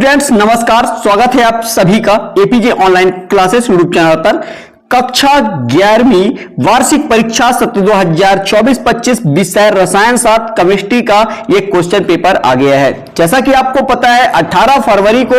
Students नमस्कार, स्वागत है आप सभी का APJ online classes YouTube channel पर। कक्षा 11वीं वार्षिक परीक्षा सत्र 2024-25 विषय रसायन शास्त्र केमिस्ट्री का ये क्वेश्चन पेपर आ गया है। जैसा कि आपको पता है 18 फरवरी को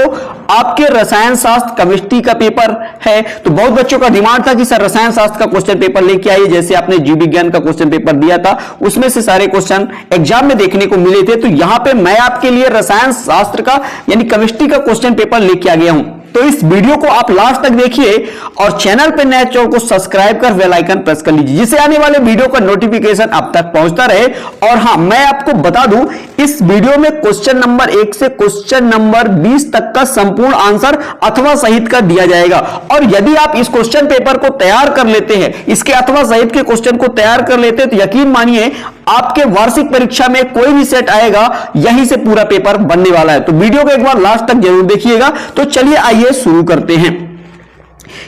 आपके रसायन शास्त्र केमिस्ट्री का पेपर है, तो बहुत बच्चों का डिमांड था कि सर रसायन शास्त्र का क्वेश्चन पेपर लेके आइए। जैसे आपने जीव विज्ञान का क्वेश्चन पेपर दिया था उसमें से सारे क्वेश्चन एग्जाम में देखने को मिले थे, तो यहां पे मैं आपके लिए रसायन शास्त्र का यानी केमिस्ट्री का क्वेश्चन पेपर लेके आ गया हूं। तो इस वीडियो को आप लास्ट तक देखिए और चैनल पर नए चैनल को सब्सक्राइब कर बेल आइकन प्रेस कर लीजिए, जिससे आने वाले वीडियो का नोटिफिकेशन आप तक पहुंचता रहे। और हां, मैं आपको बता दूं इस वीडियो में क्वेश्चन नंबर 1 से क्वेश्चन नंबर 20 तक का संपूर्ण आंसर अथवा सहित का दिया जाएगा। और यदि आप इस क्वेश्चन पेपर को तैयार कर लेते हैं, इसके अथवा सहित के क्वेश्चन को तैयार कर लेते हैं, तो यकीन मानिए आपके वार्षिक परीक्षा में कोई भी सेट आएगा यहीं से पूरा पेपर बनने वाला है। तो वीडियो को एक बार लास्ट तक जरूर देखिएगा। तो चलिए आइए शुरू करते हैं।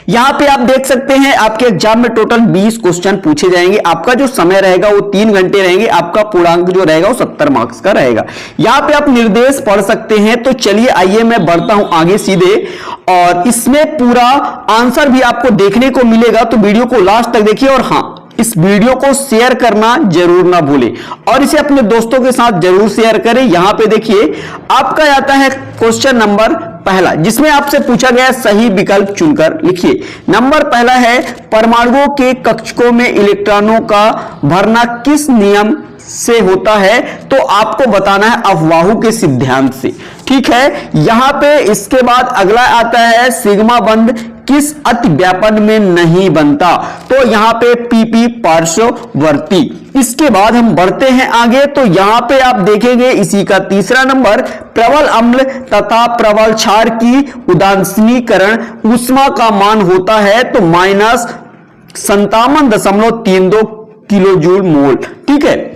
यहां पे आप देख सकते हैं आपके एग्जाम में टोटल 20 क्वेश्चन पूछे जाएंगे। आपका जो समय रहेगा वो 3 घंटे रहेंगे। आपका पूर्णांक जो रहेगा वो 70 मार्क्स का रहेगा। यहां पे आप निर्देश पढ़ सकते हैं। तो चलिए आइए मैं बढ़ता हूं आगे सीधे, और इसमें पूरा आंसर भी आपको देखने को मिलेगा। तो वीडियो को लास्ट तक देखिए और हां, इस वीडियो को शेयर करना जरूर ना भूलें और इसे अपने दोस्तों के साथ जरूर शेयर करें। यहां पे देखिए आपका आता है क्वेश्चन नंबर पहला, जिसमें आपसे पूछा गया सही विकल्प चुनकर लिखिए। नंबर पहला है, परमाणुओं के कक्षकों में इलेक्ट्रॉनों का भरना किस नियम से होता है? तो आपको बताना है अफवाहू के सिद्धांत से। ठीक है, यहां पे इसके बाद अगला आता है, सिग्मा बंध किस अति व्यापन में नहीं बनता? तो यहां पे पीपी पार्श्ववर्ती। इसके बाद हम बढ़ते हैं आगे, तो यहां पे आप देखेंगे इसी का तीसरा नंबर, प्रबल अम्ल तथा प्रबल क्षार की उदासीनीकरण ऊष्मा का मान होता है तो -57.32 किलो जूल मोल। ठीक है,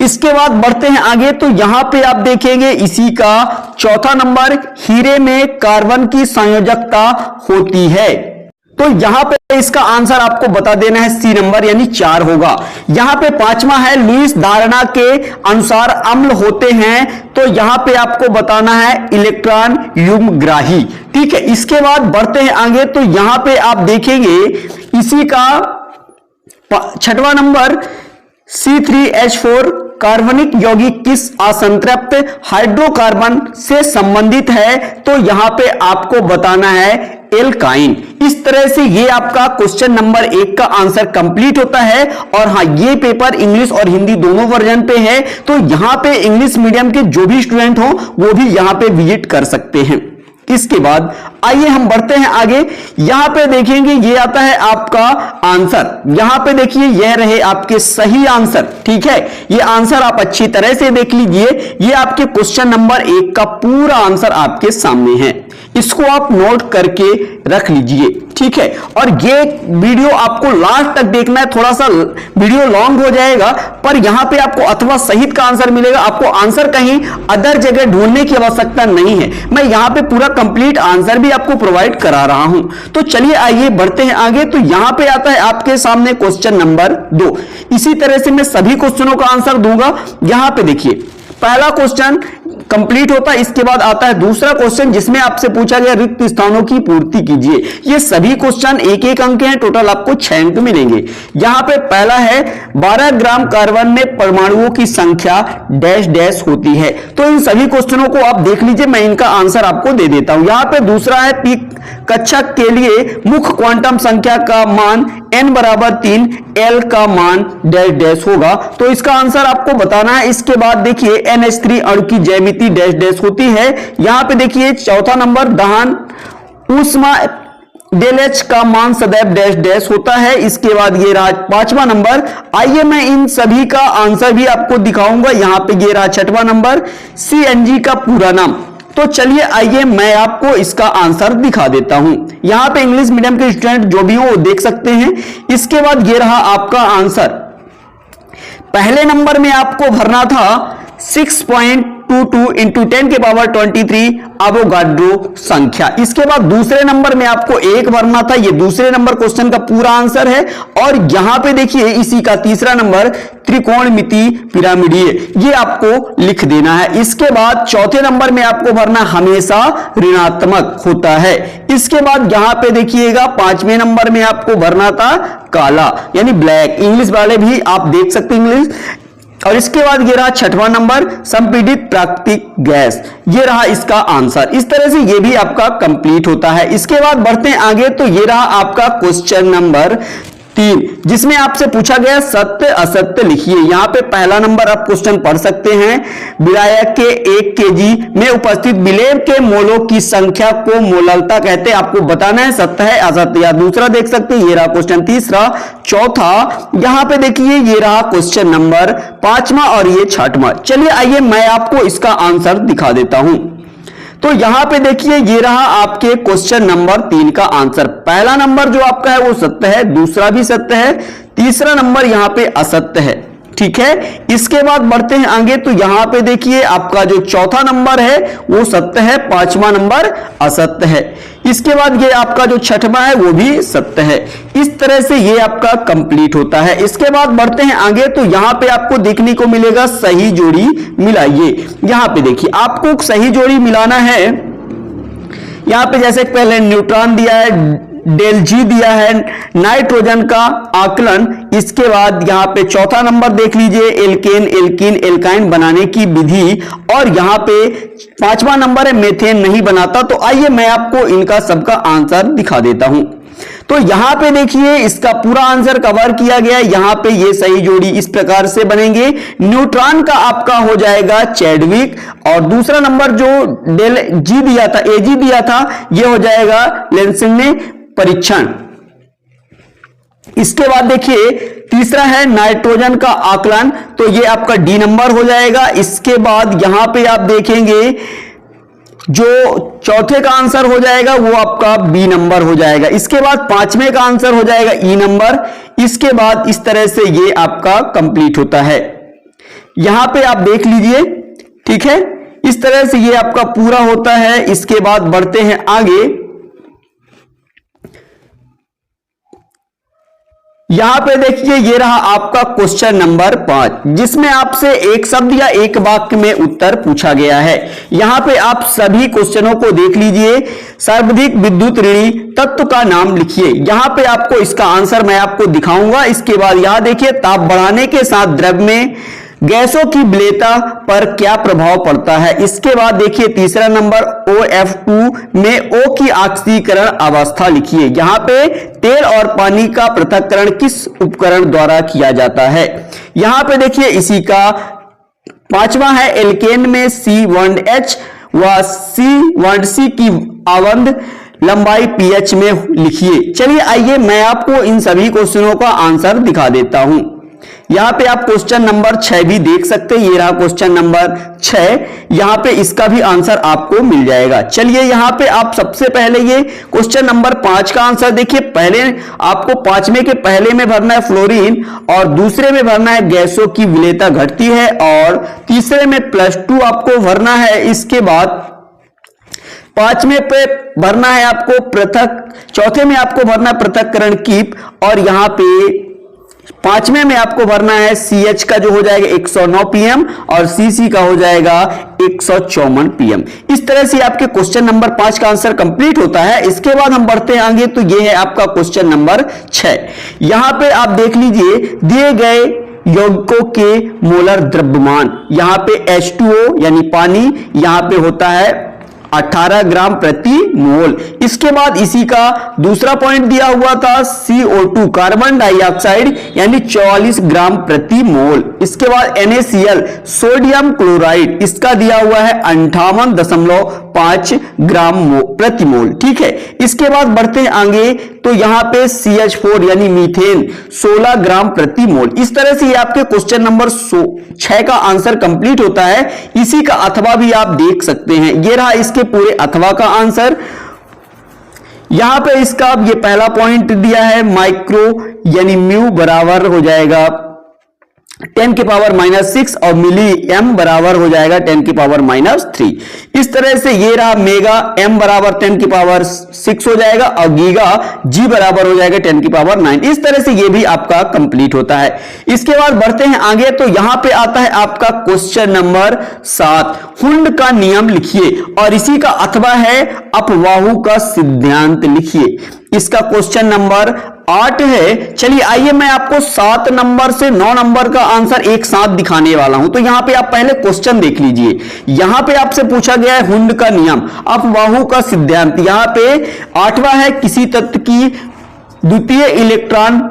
इसके बाद बढ़ते हैं आगे, तो यहां पे आप देखेंगे इसी का चौथा नंबर, हीरे में कार्बन की संयोजकता होती है। तो यहां पे इसका आंसर आपको बता देना है सी नंबर यानी 4 होगा। यहां पे पांचवा है, लुईस धारणा के अनुसार अम्ल होते हैं, तो यहां पे आपको बताना है इलेक्ट्रॉन युग्मग्राही। ठीक है, इसके बाद बढ़ते हैं आगे, तो यहां पे आप देखेंगे इसी का छठवां नंबर, C3H4 कार्बनिक यौगिक किस असंतृप्त हाइड्रोकार्बन से संबंधित है? तो यहां पे आपको बताना है एल्काइन। इस तरह से ये आपका क्वेश्चन नंबर 1 का आंसर कंप्लीट होता है। और हां, ये पेपर इंग्लिश और हिंदी दोनों वर्जन पे है, तो यहां पे इंग्लिश मीडियम के जो भी स्टूडेंट हो वो भी यहां पे विजिट कर सकते हैं। इसके बाद आइए हम बढ़ते हैं आगे। यहां पे देखेंगे ये आता है आपका आंसर। यहां पे देखिए यह रहे आपके सही आंसर। ठीक है, ये आंसर आप अच्छी तरह से देख लीजिए। ये आपके क्वेश्चन नंबर 1 का पूरा आंसर आपके सामने है, इसको आप नोट करके रख लीजिए। ठीक है, और ये वीडियो आपको लास्ट तक देखना है। थोड़ा सा वीडियो लॉन्ग हो जाएगा, पर यहां पे आपको अथवा सहित का आंसर मिलेगा। आपको आंसर कहीं अदर जगह ढूंढने की आवश्यकता नहीं है। मैं यहां पे पूरा कंप्लीट आंसर भी आपको प्रोवाइड करा रहा हूं। तो चलिए आइए बढ़ते हैं आगे, तो यहां पे आता है आपके सामने क्वेश्चन नंबर 2। इसी तरह से मैं सभी क्वेश्चनों का आंसर दूंगा। यहां पे देखिए पहला क्वेश्चन कंप्लीट होता है, इसके बाद आता है दूसरा क्वेश्चन, जिसमें आपसे पूछा गया रिक्त स्थानों की पूर्ति कीजिए। ये सभी क्वेश्चन 1-1 अंक हैं, टोटल आपको 6 अंक मिलेंगे। यहां पे पहला है, 12 ग्राम कार्बन में परमाणुओं की संख्या डैश डैश होती है। तो इन सभी क्वेश्चनों को आप देख लीजिए, मैं इनका आंसर आपको दे देता हूं। यहां पे दूसरा है, पी कक्षा के लिए मुख्य क्वांटम संख्या का मान n बराबर 3, L का मान डैश डैश होगा। तो इसका आंसर आपको बताना है। इसके बाद देखिए NH3 अणु की ज्यामिति डैश डैश होती है। यहां पे देखिए चौथा नंबर, दहन ऊष्मा डेल H का मान सदैव डैश डैश होता है। इसके बाद ये रहा 5वां नंबर। आइए मैं इन सभी का आंसर भी आपको दिखाऊंगा। यहां पे ये रहा 6वां नंबर, CNG का पूरा नाम। तो चलिए आइए मैं आपको इसका आंसर दिखा देता हूं। यहां पे इंग्लिश मीडियम के स्टूडेंट जो भी हो वो देख सकते हैं। इसके बाद ये रहा आपका आंसर। पहले नंबर में आपको भरना था 6.2 0.22 इंटू 10 के पावर 23 अवोगाड्रो संख्या। इसके बाद दूसरे नंबर में आपको 1 भरना था, ये दूसरे नंबर क्वेश्चन का पूरा आंसर है। और यहां पे देखिए इसी का तीसरा नंबर त्रिकोणमिति पिरामिडीय, ये आपको लिख देना है। इसके बाद चौथे नंबर में आपको भरना हमेशा ऋणात्मक होता है। इसके बाद यहां पे देखिएगा 5वें नंबर में आपको भरना था काला यानी ब्लैक, इंग्लिश वाले भी आप देख सकते हैं इंग्लिश। और इसके बाद ये रहा 6वां नंबर संपीड़ित प्राकृतिक गैस, ये रहा इसका आंसर। इस तरह से ये भी आपका कंप्लीट होता है। इसके बाद बढ़ते हैं आगे, तो ये रहा आपका क्वेश्चन नंबर 3, जिसमें आपसे पूछा गया सत्य असत्य लिखिए। यहां पे पहला नंबर आप क्वेश्चन पढ़ सकते हैं, विलायक के 1 केजी में उपस्थित विलेय के मोलों की संख्या को मोललता कहते हैं। आपको बताना है सत्य है असत्य। या दूसरा देख सकते हैं, ये रहा क्वेश्चन तीसरा। चौथा यहां पे देखिए ये रहा क्वेश्चन नंबर 5वां और ये 6वां। चलिए आइए मैं आपको इसका आंसर दिखा देता हूं। तो यहां पे देखिए ये रहा आपके क्वेश्चन नंबर 3 का आंसर। पहला नंबर जो आपका है वो सत्य है, दूसरा भी सत्य है, तीसरा नंबर यहां पे असत्य है, ठीक है। इसके बाद बढ़ते हैं आगे, तो यहां पे देखिए आपका जो चौथा नंबर है वो सत्य है, 5वां नंबर असत्य है। इसके बाद ये आपका जो 6वां है वो भी सत्य है। इस तरह से ये आपका कंप्लीट होता है। इसके बाद बढ़ते हैं आगे, तो यहां पे आपको देखने को मिलेगा सही जोड़ी मिलाइए। यहां पे देखिए आपको सही जोड़ी मिलाना है। यहां पे जैसे पहले न्यूट्रॉन दिया है, डेल जी दिया है, नाइट्रोजन का आकलन। इसके बाद यहां पे चौथा नंबर देख लीजिए एल्केन एल्कीन एल्काइन बनाने की विधि। और यहां पे 5वां नंबर है मेथेन नहीं बनाता। तो आइए मैं आपको इनका सबका आंसर दिखा देता हूं। तो यहां पे देखिए इसका पूरा आंसर कवर किया गया है। यहां पे ये सही जोड़ी इस प्रकार से बनेंगे। न्यूट्रॉन का आपका हो जाएगा चैडविक, और दूसरा नंबर जो डेल जी दिया था, एजी दिया था, ये हो जाएगा लेंसिंग परीक्षण। इसके बाद देखिए तीसरा है नाइट्रोजन का आकलन, तो ये आपका डी नंबर हो जाएगा। इसके बाद यहां पे आप देखेंगे जो चौथे का आंसर हो जाएगा वो आपका बी नंबर हो जाएगा। इसके बाद 5वें का आंसर हो जाएगा ई नंबर। इसके बाद इस तरह से ये आपका कंप्लीट होता है। यहां पे आप देख लीजिए, ठीक है, इस तरह से ये आपका पूरा होता है। इसके बाद बढ़ते हैं आगे, यहां पे देखिए ये रहा आपका क्वेश्चन नंबर 5, जिसमें आपसे एक शब्द या एक वाक्य में उत्तर पूछा गया है। यहां पे आप सभी क्वेश्चनों को देख लीजिए। सर्वाधिक विद्युत ऋणी तत्व का नाम लिखिए। यहां पे आपको इसका आंसर मैं आपको दिखाऊंगा। इसके बाद यहां देखिए ताप बढ़ाने के साथ द्रव्य में गैसों की विलेयता पर क्या प्रभाव पड़ता है। इसके बाद देखिए तीसरा नंबर OF2 में O की ऑक्सीकरण अवस्था लिखिए। यहां पे तेल और पानी का पृथक्करण किस उपकरण द्वारा किया जाता है। यहां पे देखिए इसी का 5वां है एल्केन में C1H व C1C की आवंध लंबाई pH में लिखिए। चलिए आइए मैं आपको इन सभी क्वेश्चनों का आंसर दिखा देता हूं। यहां पे आप क्वेश्चन नंबर 6 भी देख सकते हैं। ये रहा क्वेश्चन नंबर 6, यहां पे इसका भी आंसर आपको मिल जाएगा। चलिए यहां पे आप सबसे पहले ये क्वेश्चन नंबर 5 का आंसर देखिए। पहले आपको 5वें के पहले में भरना है फ्लोरीन, और दूसरे में भरना है गैसों की विलेयता घटती है, और तीसरे में +2 आपको भरना है। इसके बाद 5वें पे भरना है आपको पृथक, चौथे में आपको भरना पृथक्करण कीप, और यहां पे 5वें में आपको भरना है CH का जो हो जाएगा 109 pm और CC का हो जाएगा 154 pm। इस तरह से आपके क्वेश्चन नंबर 5 का आंसर कंप्लीट होता है। इसके बाद हम बढ़ते हैं आगे, तो ये है आपका क्वेश्चन नंबर 6। यहां पे आप देख लीजिए दिए गए यौगिकों के मोलर द्रव्यमान, यहां पे H2O यानी पानी यहां पे होता है 18 ग्राम प्रति मोल। इसके बाद इसी का दूसरा पॉइंट दिया हुआ था CO2 कार्बन डाइऑक्साइड यानी 44 ग्राम प्रति मोल। इसके बाद NaCl सोडियम क्लोराइड, इसका दिया हुआ है 58.5 ग्राम प्रति मोल, ठीक है। इसके बाद बढ़ते हैं आगे, तो यहां पे CH4 यानी मीथेन 16 ग्राम प्रति मोल। इस तरह से ये आपके क्वेश्चन नंबर 6 का आंसर कंप्लीट होता है। इसी का अथवा भी आप देख सकते हैं। ये रहा इसके पूरे अथवा का आंसर। यहां पे इसका ये पहला पॉइंट दिया है माइक्रो यानी म्यू बराबर हो जाएगा 10 की पावर -6 और मिली एम बराबर हो जाएगा 10 की पावर -3। इस तरह से ये रहा मेगा एम बराबर 10 की पावर 6 हो जाएगा और गीगा जी बराबर हो जाएगा 10 की पावर 9। इस तरह से ये भी आपका कंप्लीट होता है। इसके बाद बढ़ते हैं आगे, तो यहां पे आता है आपका क्वेश्चन नंबर 7, हुंड का नियम लिखिए और इसी का अथवा है अपवाहु का सिद्धांत लिखिए। इसका क्वेश्चन नंबर 8 है। चलिए आइए मैं आपको 7 नंबर से 9 नंबर का आंसर एक साथ दिखाने वाला हूं। तो यहां पे आप पहले क्वेश्चन देख लीजिए। यहां पे आपसे पूछा गया है हुंड का नियम, अपवाहु का सिद्धांत। यहां पे 8वां है, किसी तत्व की द्वितीय इलेक्ट्रॉन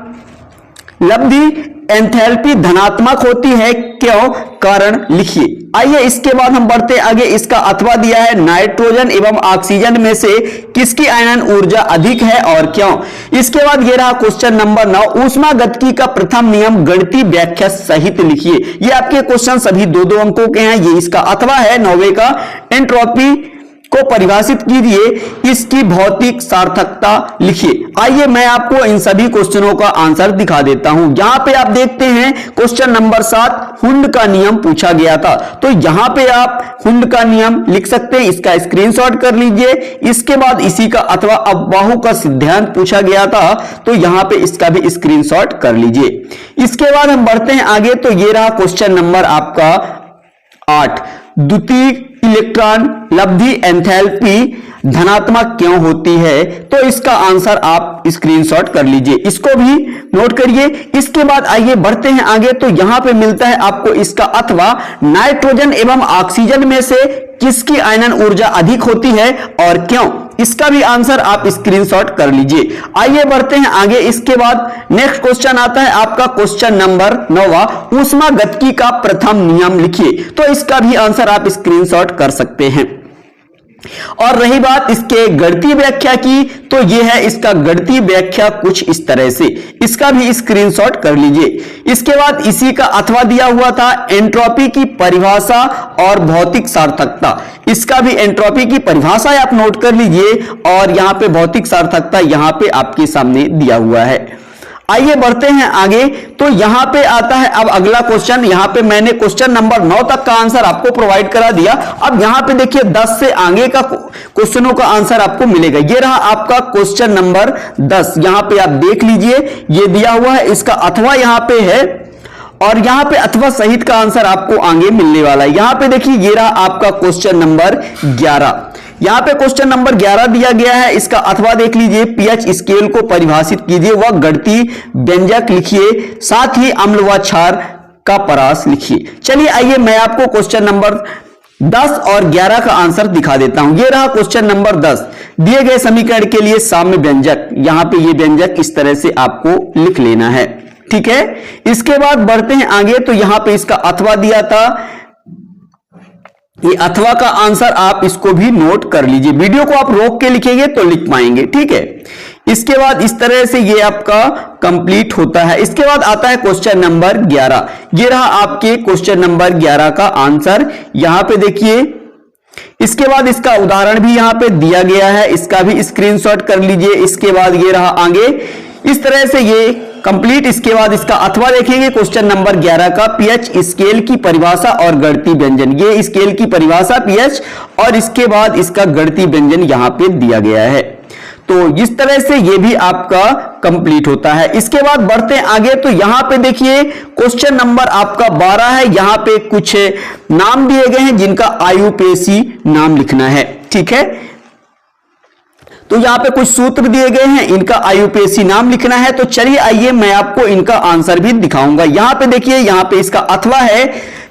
लब्धि एंथैल्पी धनात्मक होती है, क्यों? कारण लिखिए। आइए इसके बाद हम बढ़ते आगे। इसका अथवा दिया है नाइट्रोजन एवं ऑक्सीजन में से किसकी आयनन ऊर्जा अधिक है और क्यों। इसके बाद ये रहा क्वेश्चन नंबर 9, ऊष्मागतिकी का प्रथम नियम गणितीय व्याख्या सहित लिखिए। ये आपके क्वेश्चन सभी 2-2 अंकों के हैं। ये इसका अथवा है 9वें का, एंट्रोपी को परिभाषित कीजिए, इसकी भौतिक सार्थकता लिखिए। आइए मैं आपको इन सभी क्वेश्चनों का आंसर दिखा देता हूं। यहां पे आप देखते हैं क्वेश्चन नंबर 7 हुंड का नियम पूछा गया था, तो यहां पे आप हुंड का नियम लिख सकते हैं, इसका स्क्रीनशॉट कर लीजिए। इसके बाद इसी का अथवा अपवाहु का सिद्धांत पूछा गया था, तो यहां पे इसका भी स्क्रीनशॉट कर लीजिए। इसके बाद हम बढ़ते हैं आगे, तो ये रहा क्वेश्चन नंबर आपका 8, द्वितीय इलेक्ट्रॉन लब्धि एंथैल्पी धनात्मक क्यों होती है। तो इसका आंसर आप स्क्रीनशॉट कर लीजिए, इसको भी नोट करिए। इसके बाद आइए बढ़ते हैं आगे, तो यहां पे मिलता है आपको इसका अथवा नाइट्रोजन एवं ऑक्सीजन में से किसकी आयनन ऊर्जा अधिक होती है और क्यों। इसका भी आंसर आप स्क्रीनशॉट कर लीजिए। आइए बढ़ते हैं आगे। इसके बाद नेक्स्ट क्वेश्चन आता है आपका क्वेश्चन नंबर 9, ऊष्मागतिकी का प्रथम नियम लिखिए। तो इसका भी आंसर आप स्क्रीनशॉट कर सकते हैं। और रही बात इसके गणितीय व्याख्या की, तो यह है इसका गणितीय व्याख्या कुछ इस तरह से, इसका भी स्क्रीनशॉट कर लीजिए। इसके बाद इसी का अथवा दिया हुआ था एंट्रोपी की परिभाषा और भौतिक सार्थकता। इसका भी एंट्रोपी की परिभाषा आप नोट कर लीजिए और यहां पे भौतिक सार्थकता यहां पे आपके सामने दिया हुआ है। आइए बढ़ते हैं आगे, तो यहां पे आता है अब अगला क्वेश्चन। यहां पे मैंने क्वेश्चन नंबर 9 तक का आंसर आपको प्रोवाइड करा दिया। अब यहां पे देखिए 10 से आगे का क्वेश्चनों का आंसर आपको मिलेगा। ये रहा आपका क्वेश्चन नंबर 10। यहां पे आप देख लीजिए, ये दिया हुआ है, इसका अथवा यहां पे है और यहां पे अथवा सहित का आंसर आपको आगे मिलने वाला है। यहां पे देखिए ये रहा आपका क्वेश्चन नंबर 11। यहां पे क्वेश्चन नंबर 11 दिया गया है, इसका अथवा देख लीजिए, पीएच स्केल को परिभाषित कीजिए व गणितीय व्यंजक लिखिए, साथ ही अम्ल व क्षार का परास लिखिए। चलिए आइए मैं आपको क्वेश्चन नंबर 10 और 11 का आंसर दिखा देता हूं। यह रहा क्वेश्चन नंबर 10, दिए गए समीकरण के लिए साम्य व्यंजक। यहां पे ये व्यंजक इस तरह से आपको लिख लेना है, ठीक है। इसके बाद बढ़ते हैं आगे, तो यहां पे इसका अथवा दिया था, ये अथवा का आंसर आप इसको भी नोट कर लीजिए। वीडियो को आप रोक के लिखेंगे तो लिख पाएंगे, ठीक है। इसके बाद इस तरह से ये आपका कंप्लीट होता है। इसके बाद आता है क्वेश्चन नंबर 11। ये रहा आपके क्वेश्चन नंबर 11 का आंसर। यहां पे देखिए, इसके बाद इसका उदाहरण भी यहां पे दिया गया है, इसका भी स्क्रीनशॉट कर लीजिए। इसके बाद ये रहा आगे, इस तरह से ये कंप्लीट। इसके बाद इसका अथवा देखेंगे क्वेश्चन नंबर 11 का, पीएच स्केल की परिभाषा और गणितीय व्यंजन। ये स्केल की परिभाषा पीएच और इसके बाद इसका गणितीय व्यंजन यहां पे दिया गया है। तो इस तरह से ये भी आपका कंप्लीट होता है। इसके बाद बढ़ते हैं आगे, तो यहां पे देखिए क्वेश्चन नंबर आपका 12 है। यहां पे कुछ नाम दिए गए हैं जिनका आयुपेशी नाम लिखना है, ठीक है। तो यहां पे कुछ सूत्र दिए गए हैं, इनका आयुपेशी नाम लिखना है। तो चलिए आइए मैं आपको इनका आंसर भी दिखाऊंगा। यहां पे देखिए, यहां पे इसका अथवा है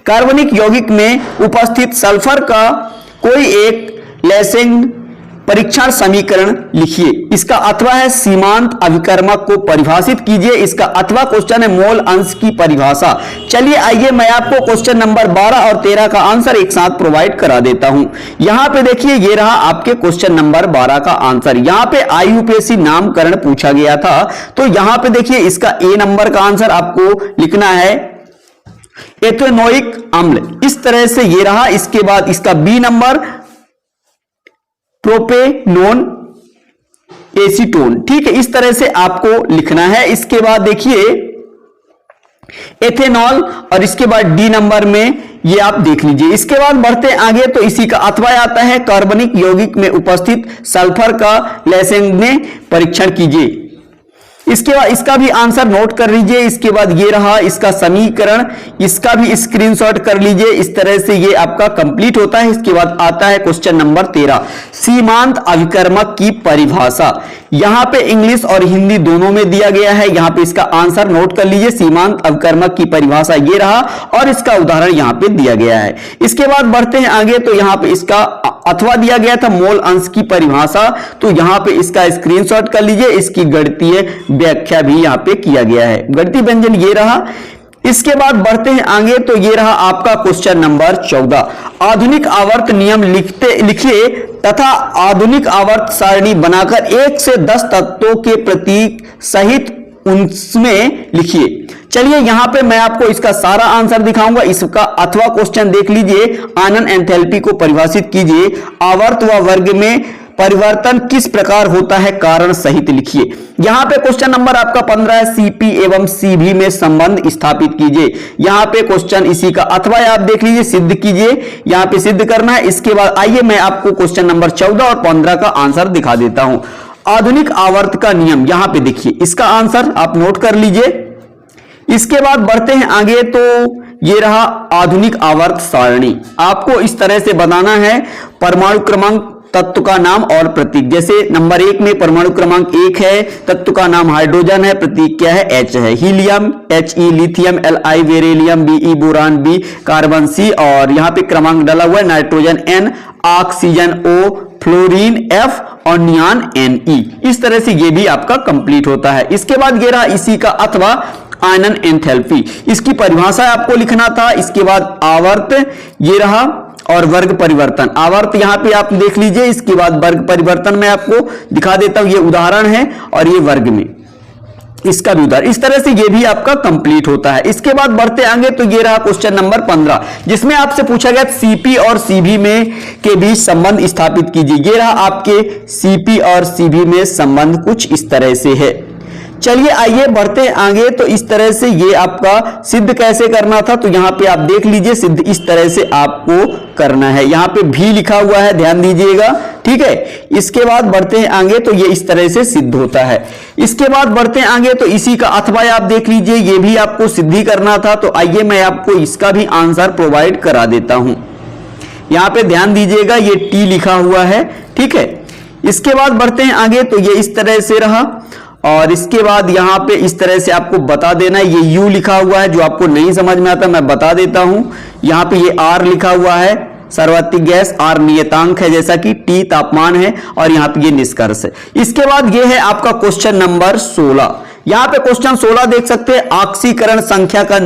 कार्बनिक यौगिक में उपस्थित सल्फर का कोई एक लेसेंग परीक्षण समीकरण लिखिए। इसका अथवा है सीमांत अभिकर्मक को परिभाषित कीजिए। इसका अथवा क्वेश्चन है मोल अंश की परिभाषा। चलिए आइए मैं आपको क्वेश्चन नंबर 12 और 13 का आंसर एक साथ प्रोवाइड करा देता हूं। यहां पे देखिए, ये रहा आपके क्वेश्चन नंबर 12 का आंसर। यहां पे आयुपेशी नामकरण पूछा गया था, तो यहां पे देखिए इसका ए नंबर का आंसर आपको लिखना है एथेनोइक अम्ल। इस तरह से ये रहा। इसके बाद इसका बी नंबर प्रोपेनोन एसीटोन, ठीक है। इस तरह से आपको लिखना है। इसके बाद देखिए एथेनॉल, और इसके बाद डी नंबर में ये आप देख लीजिए। इसके बाद बढ़ते आगे तो इसी का अथवा आता है कार्बनिक यौगिक में उपस्थित सल्फर का लैंसेंगे परीक्षण कीजिए। इसके बाद इसका भी आंसर नोट कर लीजिए। इसके बाद ये रहा इसका समीकरण, इसका भी स्क्रीनशॉट कर लीजिए। इस तरह से ये आपका कंप्लीट होता है। इसके बाद आता है क्वेश्चन नंबर 13, सीमांत अभिकर्मक की परिभाषा। यहां पे इंग्लिश और हिंदी दोनों में दिया गया है। यहां पे इसका आंसर नोट कर लीजिए। सीमांत अभिकर्मक की परिभाषा ये रहा और इसका उदाहरण यहां पे दिया गया है। इसके बाद बढ़ते हैं आगे तो यहां पे इसका अथवा दिया गया था मोल अंश की परिभाषा, तो यहां पे इसका स्क्रीनशॉट कर लीजिए। इसकी गणितीय व्याख्या भी यहां पे किया गया है। गणितीय व्यंजन ये रहा। इसके बाद बढ़ते हैं आगे तो ये रहा आपका क्वेश्चन नंबर 14, आधुनिक आवर्त नियम लिखिए तथा आधुनिक आवर्त सारणी बनाकर 1 से 10 तत्वों के प्रतीक सहित उनमें लिखिए। चलिए यहां पे मैं आपको इसका सारा आंसर दिखाऊंगा। इसका अथवा क्वेश्चन देख लीजिए, आनंद एंथैल्पी को परिभाषित कीजिए। आवर्त व वर्ग में परिवर्तन किस प्रकार होता है, कारण सहित लिखिए। यहां पे क्वेश्चन नंबर आपका 15 है, सीपी एवं सीवी में संबंध स्थापित कीजिए। यहां पे क्वेश्चन इसी का अथवा आप देख लीजिए, सिद्ध कीजिए। यहां पे सिद्ध करना है। इसके बाद आइए मैं आपको क्वेश्चन नंबर 14 और 15 का आंसर दिखा देता हूं। आधुनिक आवर्त का नियम यहां पे देखिए, इसका आंसर आप नोट कर लीजिए। इसके बाद बढ़ते हैं आगे तो ये रहा आधुनिक आवर्त सारणी। आपको इस तरह से बनाना है, परमाणु क्रमांक, तत्व का नाम और प्रतीक। जैसे नंबर 1 में परमाणु क्रमांक 1 है, तत्व का नाम हाइड्रोजन है, प्रतीक क्या है, H है। Helium He, lithium Li, beryllium Be, boron B, carbon C, और यहां पे क्रमांक डाला हुआ है nitrogen N, oxygen O, fluorine F और नियान Ne। इस तरह से ये भी आपका कंप्लीट होता है। इसके बाद ये रहा इसी का अथवा आयनन एंथैल्पी, इसकी परिभाषा आपको लिखना था। इसके बाद आवर्त ये रहा और वर्ग परिवर्तन। आवर्त यहां पे आप देख लीजिए। इसके बाद वर्ग परिवर्तन मैं आपको दिखा देता हूं, ये उदाहरण है और ये वर्ग में इसका भी उदाहरण। इस तरह से ये भी आपका कंप्लीट होता है। इसके बाद बढ़ते आगे तो ये रहा क्वेश्चन नंबर 15, जिसमें आपसे पूछा गया सीपी और सीबी में के बीच संबंध स्थापित कीजिए। ये रहा आपके सीपी और सीबी में संबंध कुछ इस तरह से है। चलिए आइए बढ़ते आगे तो इस तरह से ये आपका सिद्ध कैसे करना था, तो यहां पे आप देख लीजिए। सिद्ध इस तरह से आपको करना है। यहां पे भी लिखा हुआ है, ध्यान दीजिएगा, ठीक है। इसके बाद बढ़ते हैं आगे तो ये इस तरह से सिद्ध होता है। इसके बाद बढ़ते हैं आगे तो इसी का अथवा आप देख लीजिए, ये भी आपको सिद्धि करना था। तो आइए मैं आपको इसका भी आंसर प्रोवाइड करा देता हूं। यहां पे ध्यान दीजिएगा, ये टी लिखा हुआ है, ठीक है। इसके बाद बढ़ते हैं आगे तो ये इस तरह से रहा और इसके बाद यहां पे इस तरह से आपको बता देना है। ये यू लिखा हुआ है, जो आपको नहीं समझ में आता मैं बता देता हूं। यहां पे ये आर लिखा हुआ है, सर्वाधिक गैस, आर नियतांक है, जैसा कि टी तापमान है, और यहां पे ये निष्कर्ष है। इसके बाद ये है आपका क्वेश्चन नंबर 16। यहां पे क्वेश्चन 16 देख सकते हैं, ऑक्सीकरण संख्या का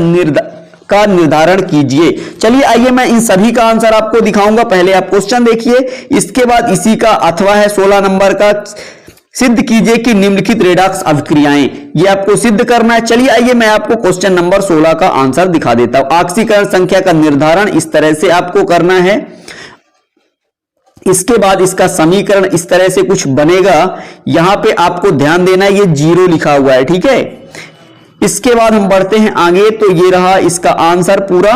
निर्धारण कीजिए। चलिए आइए मैं इन सभी का आंसर आपको दिखाऊंगा। पहले आप क्वेश्चन देखिए, इसके बाद इसी का अथवा है 16 नंबर का, सिद्ध कीजिए कि निम्नलिखित रेडॉक्स अभिक्रियाएं, ये आपको सिद्ध करना है। चलिए आइए मैं आपको क्वेश्चन नंबर 16 का आंसर दिखा देता हूं। ऑक्सीकरण संख्या का निर्धारण इस तरह से आपको करना है। इसके बाद इसका समीकरण इस तरह से कुछ बनेगा। यहां पे आपको ध्यान देना है, ये 0 लिखा हुआ है, ठीक है। इसके बाद हम बढ़ते हैं आगे तो ये रहा इसका आंसर पूरा।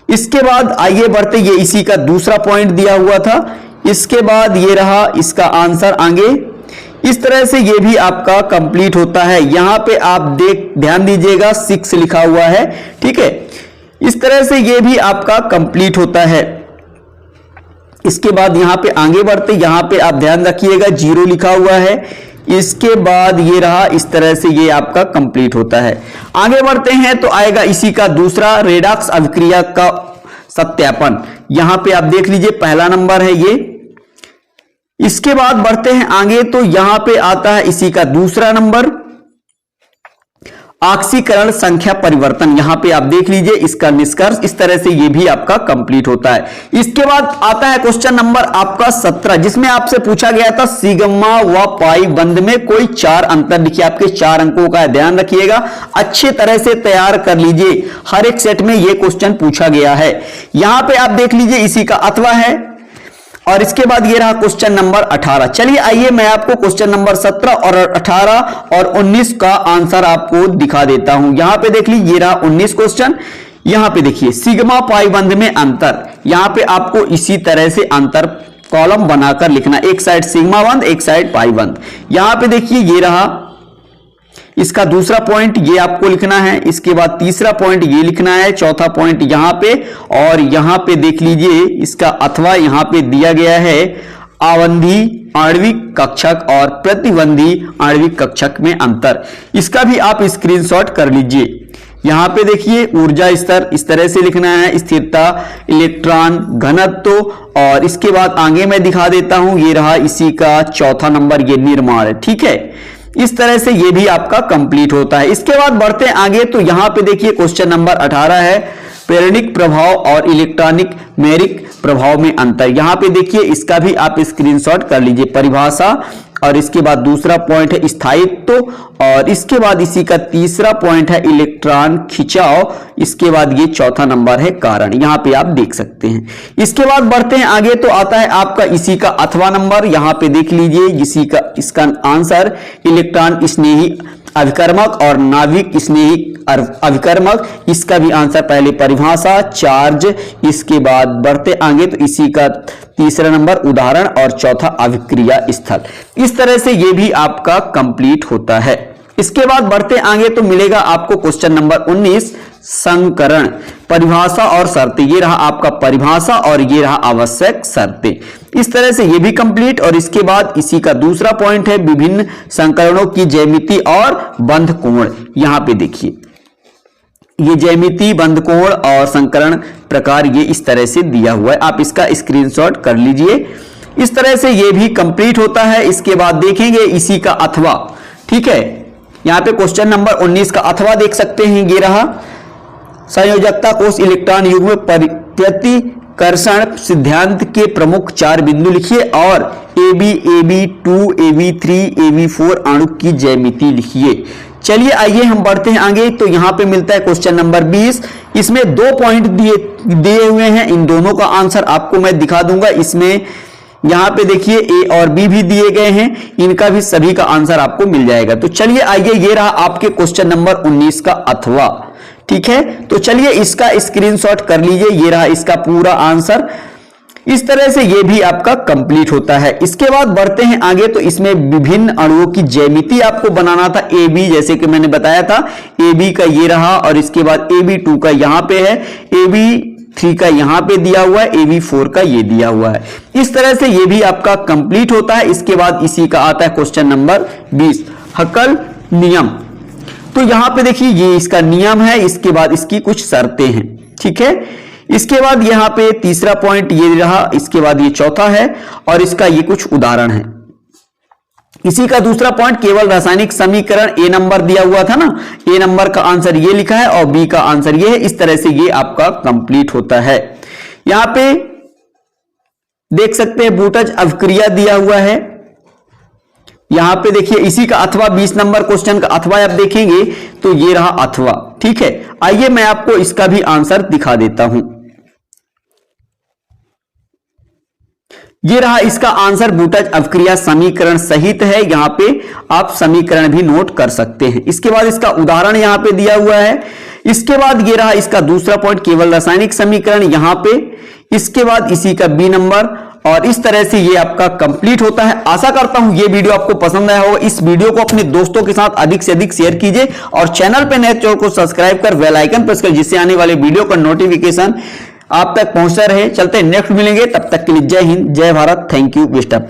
इसके बाद आइए बढ़ते, ये इसी का दूसरा पॉइंट दिया हुआ था। इसके बाद ये रहा इसका आंसर आगे। इस तरह से ये भी आपका कंप्लीट होता है। यहां पे आप ध्यान दीजिएगा 6 लिखा हुआ है, ठीक है। इस तरह से ये भी आपका कंप्लीट होता है। इसके बाद यहां पे आगे बढ़ते, यहां पे आप ध्यान रखिएगा 0 लिखा हुआ है। इसके बाद ये रहा इस तरह से ये आपका कंप्लीट होता है। आगे बढ़ते हैं तो आएगा इसी का दूसरा रेडॉक्स अभिक्रिया का सत्यापन। यहां पे आप देख लीजिए पहला नंबर है ये। इसके बाद बढ़ते हैं आगे तो यहां पे आता है इसी का दूसरा नंबर, ऑक्सीकरण संख्या परिवर्तन। यहां पे आप देख लीजिए इसका निष्कर्ष। इस तरह से ये भी आपका कंप्लीट होता है। इसके बाद आता है क्वेश्चन नंबर आपका 17, जिसमें आपसे पूछा गया था सिग्मा व पाई बंध में कोई 4 अंतर लिखिए। आपके 4 अंकों का ध्यान रखिएगा, अच्छे तरह से तैयार कर लीजिए। हर एक सेट में ये क्वेश्चन पूछा गया है। यहां पे आप देख लीजिए इसी का अथवा है और इसके बाद ये रहा क्वेश्चन नंबर 18। चलिए आइए मैं आपको क्वेश्चन नंबर 17 और 18 और 19 का आंसर आपको दिखा देता हूं। यहां पे देख लीजिए, ये रहा 19 क्वेश्चन। यहां पे देखिए सिग्मा पाई बंध में अंतर, यहां पे आपको इसी तरह से अंतर कॉलम बनाकर लिखना, एक साइड सिग्मा बंध एक साइड पाई बंध। यहां पे देखिए ये रहा इसका दूसरा पॉइंट, ये आपको लिखना है। इसके बाद तीसरा पॉइंट ये लिखना है, चौथा पॉइंट यहां पे, और यहां पे देख लीजिए इसका अथवा यहां पे दिया गया है आवंधी आणविक कक्षक और प्रतिबंधी आणविक कक्षक में अंतर। इसका भी आप स्क्रीनशॉट कर लीजिए। यहां पे देखिए ऊर्जा स्तर इस तरह से लिखना है, स्थिरता, इलेक्ट्रॉन घनत्व, और इसके बाद आगे मैं दिखा देता हूं, ये रहा इसी का चौथा नंबर, ये निर्माण है। ठीक है, इस तरह से ये भी आपका कंप्लीट होता है। इसके बाद बढ़ते हैं आगे, तो यहां पे देखिए क्वेश्चन नंबर 18 है प्रेरणिक प्रभाव और इलेक्ट्रॉनिक मैरिक प्रभाव में अंतर। यहां पे देखिए इसका भी आप स्क्रीनशॉट कर लीजिए, परिभाषा, और इसके बाद दूसरा पॉइंट है स्थायित्व, और इसके बाद इसी का तीसरा पॉइंट है इलेक्ट्रॉन खिंचाव, इसके बाद ये चौथा नंबर है कारण, यहां पे आप देख सकते हैं। इसके बाद बढ़ते हैं आगे, तो आता है आपका इसी का अथवा नंबर। यहां पे देख लीजिए इसी का इसका आंसर इलेक्ट्रॉन स्नेही अभिकर्मक और नाभिक स्नेही अभिकर्मक, इसका भी आंसर पहले परिभाषा, चार्ज, इसके बाद बढ़ते आगे तो इसी का तीसरा नंबर उदाहरण, और चौथा अभिक्रिया स्थल। इस तरह से ये भी आपका कंप्लीट होता है। इसके बाद बढ़ते आगे तो मिलेगा आपको क्वेश्चन नंबर 19 संकरण, परिभाषा और शर्तें। ये रहा आपका परिभाषा और ये रहा आवश्यक शर्तें। इस तरह से ये भी कंप्लीट, और इसके बाद इसी का दूसरा पॉइंट है विभिन्न संकरणों की ज्यामिति और बंध कोण। यहां पे देखिए ये ज्यामिति, बंध कोण और संकरण प्रकार ये इस तरह से दिया हुआ है, आप इसका स्क्रीनशॉट कर लीजिए। इस तरह से ये भी कंप्लीट होता है। इसके बाद देखेंगे इसी का अथवा। ठीक है, यहां पे क्वेश्चन नंबर 19 का अथवा देख सकते हैं, ये रहा संयोजकता कोष इलेक्ट्रॉन युग्म प्रतिकर्षण सिद्धांत के प्रमुख 4 बिंदु लिखिए, और AB, AB2, AB3, AB4 अणु की ज्यामिति लिखिए। चलिए आइए हम बढ़ते हैं आगे, तो यहां पे मिलता है क्वेश्चन नंबर 20। इसमें 2 पॉइंट दिए हुए हैं, इन दोनों का आंसर आपको मैं दिखा दूंगा। इसमें यहां पे देखिए ए और बी भी दिए गए हैं, इनका भी सभी का आंसर आपको मिल जाएगा। तो चलिए आइए, ये रहा आपके क्वेश्चन नंबर 19 का अथवा। ठीक है, तो चलिए इसका स्क्रीनशॉट कर लीजिए, ये रहा इसका पूरा आंसर। इस तरह से ये भी आपका कंप्लीट होता है। इसके बाद बढ़ते हैं आगे, तो इसमें विभिन्न अणुओं की ज्यामिति आपको बनाना था। ए बी, जैसे कि मैंने बताया था, ए बी का ये रहा, और इसके बाद AB2 का यहां पे है, AB3 का यहां पे दिया हुआ है, AB4 का ये दिया हुआ है। इस तरह से ये भी आपका कंप्लीट होता है। इसके बाद इसी का आता है क्वेश्चन नंबर 20 हकल नियम। तो यहां पे देखिए ये इसका नियम है, इसके बाद इसकी कुछ शर्तें हैं। ठीक है, इसके बाद यहां पे तीसरा पॉइंट ये रहा, इसके बाद ये चौथा है, और इसका ये कुछ उदाहरण है। इसी का दूसरा पॉइंट केवल रासायनिक समीकरण, ए नंबर दिया हुआ था ना, ए नंबर का आंसर ये लिखा है और बी का आंसर ये है। इस तरह से ये आपका कंप्लीट होता है। यहां पे देख सकते हैं बूटज अभिक्रिया दिया हुआ है। यहां पे देखिए इसी का अथवा 20 नंबर क्वेश्चन का अथवा आप देखेंगे तो ये रहा अथवा। ठीक है, आइए मैं आपको इसका भी आंसर दिखा देता हूं। ये रहा इसका आंसर, बूटज अभिक्रिया समीकरण सहित है। यहां पे आप समीकरण भी नोट कर सकते हैं। इसके बाद इसका उदाहरण यहां पे दिया हुआ है। इसके बाद ये रहा इसका दूसरा पॉइंट केवल रासायनिक समीकरण यहां पे। इसके बाद इसी का बी नंबर, और इस तरह से ये आपका कंप्लीट होता है। आशा करता हूं ये वीडियो आपको पसंद आया होगा। इस वीडियो को अपने दोस्तों के साथ अधिक से अधिक शेयर कीजिए, और चैनल पे नए चैनल को सब्सक्राइब कर बेल आइकन प्रेस कर, जिससे आने वाले वीडियो का नोटिफिकेशन आप तक पहुंचता रहे। चलते नेक्स्ट मिलेंगे, तब तक के लिए जय हिंद, जय Bharat, thank you, best of luck.